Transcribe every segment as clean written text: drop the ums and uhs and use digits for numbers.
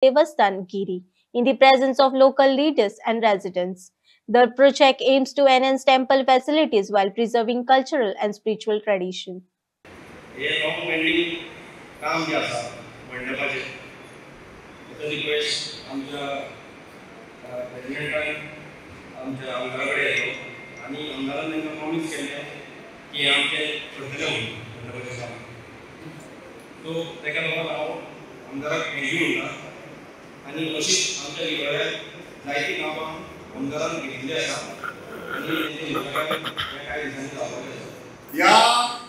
Devasthan Giri in the presence of local leaders and residents. The project aims to enhance temple facilities while preserving cultural and spiritual tradition. हे long pending काम जे आसा मंडपाचें ताचो request आमच्या प्रेसिडेंटान आमच्या आमदारा कडेन येयलो आनी आमदारान तांकां प्रॉमिस केल्लें की आमचें करतले म्हणून मंडपाचें काम सो ताका लागून हांव आमदाराक थँक्यू म्हणटा आनी अशीच आमच्या इगोऱ्याक जायतीं कामां आमदारान घेतलीं आसा आनी तेंची निर्णय कांय दिसांनी जावपाचें आसा या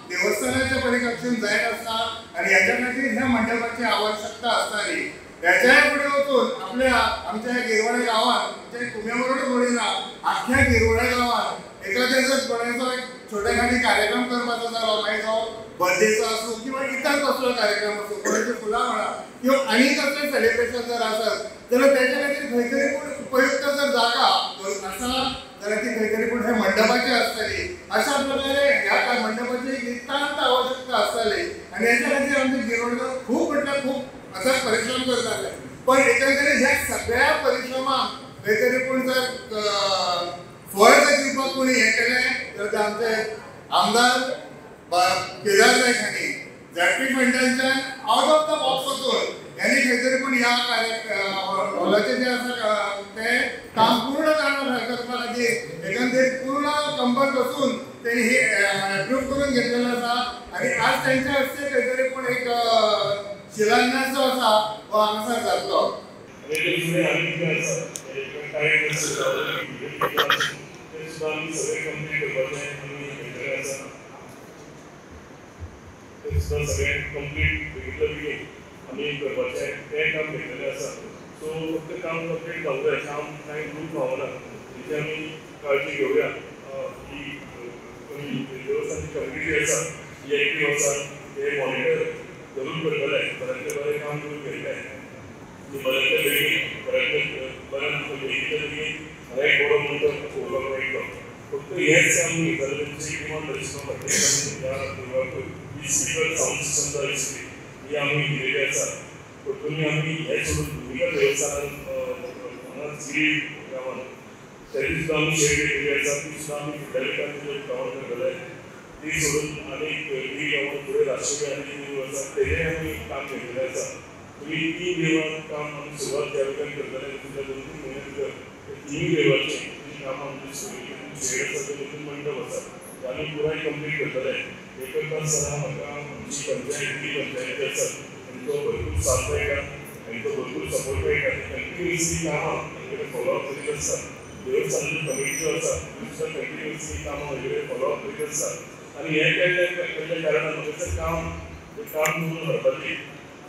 देवस्थानाच्या परिकक्षेन जायत आसता आणि याच्या खातीर ह्या मंडपाची आवश्यकता असताना याच्याही पुढे वचून आपल्या आमच्या गिरवाडे गावात म्हणजे कुम्यावरूनच जोडिना अख्ख्या गिरवाडे गावात एखाद्या जर कोणाचो एक छोटेखानी कार्यक्रम करपाचो जालो मागीर तो बर्थडेचो असो किंवा इतर कसलो कार्यक्रम असो कोणाची फुलां म्हणा किंवा आनी कसलें सेलिब्रेशन जर आसत जाल्यार त्याच्या खातीर खंय तरी पूण उपयुक्त जर जागा आसा जाल्यार ती खंय तरी पूण हे मंडपाची आसतली अशा प्रकारे ह्या मंडपाची एक नितांत आवश्यकता आसतली आणि याच्या खातीर आमचे गिरवडकर खूप म्हटल्यार खूप असा परिश्रम करताले पण एकंदरीत ह्या सगळ्या परिश्रमाक खंय तरी पूण जर फळ जर दिवपाक कोणी हें केलें तर ते आमचे आमदार केदार नायक हांणी झॅडपी फंडाच्यान आउट ऑफ द बॉक्स वचून यांनी खंय तरी पूण ह्या हॉलाचें जें आसा तें काम पूर्ण करपा खातीर एकंदरीत पूर्ण कंबर बसून त्यांनी हे अप्रूव्ह करून घेतलेलं आसा आणि आज त्यांच्या हस्ते खंय तरी पूण एक शिलान्यास जो आसा तो हांगासर जातलो सगळ्यांक कंप्लीट रेग्युलरली आमी करपाचें तें काम घेतलेलें आसा सो फक्त काम कंप्लीट जावंक जाय काम कांय ग्रूप पावना तेची आमी काळजी घेवया की देवस्थानची कमिटी आसा ही एक्टीव आसा ते मॉनिटर जरूर करतले बऱ्यांतले बरें काम करून घेतलें बऱ्यांतले बेगीन बऱ्यांत बेगीच्या बेगीन हांगा एक बरो मंडप पळोवपाक मेळटलो फक्त हेंच काम न्ही जाल्यार तेंची किमान दर्शना खातीर ह्या देवळाक स्पीकर साऊंड सिस्टम जो आशिल्ली ही आमी दिलेली आसा पयलीं आमी हें सोडून भुमिगत देवस्थानान गिरी गांवांत तेजी सुद्दां आमी शेड केल्ली आसा ती सुद्दां आमी फुडल्या विकास गांवांत करतले ती सोडून आनीक गिरी गांवांत फुडें राष्ट्रीय आनी देवूळ आसा तेजेंय आमी काम घेतलेलें आसा तुमी तीन देवळांत काम आमी सुरवात त्या वेळार करतले तुमच्या 2-3 म्हयने भितर तीन देवळांचें काम आमचें शेड आसा ते 2 मंडप आसा ते आमी पुराय कंप्लीट करतले एक आसतना म्हाका आमची पंचायती आसा तांचो भरपूर साथ मेळटा तांचो भरपूर सपोर्ट मेळटा कंटिन्युअसली कामां तांचे फॉलो अप करीत आसता देवस्थानाची कमिटी जो आसा ती सुद्दां कंटिन्युअसली कामां म्हजे फॉलो अप करीत आसता आनी हें केल्ल्या कारणान म्हजें काम करून व्हरपाची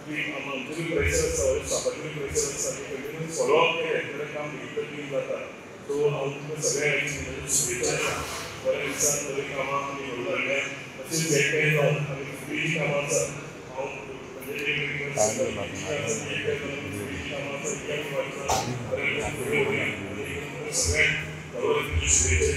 की आमचो प्रेशर आसा स्टाफाचो प्रेशर आसा की कंटिन्युअस फॉलो अप केलें जाल्यार काम बेगीन जाता सो हांव तुमकां सगळ्यांक शुभेच्छा दिता बऱ्या दिसान बरीं कामां आमी घडोवन हाडल्या तशेंच हे काही जावन आमी फुडलीं कामां आसा हांव म्हणजे एक रिक्वेस्ट करता की फुडलीं कामां आसा ती आमी वाटता बऱ्या फुडें व्हरया आनी सगळ्यांक शुभेच्छा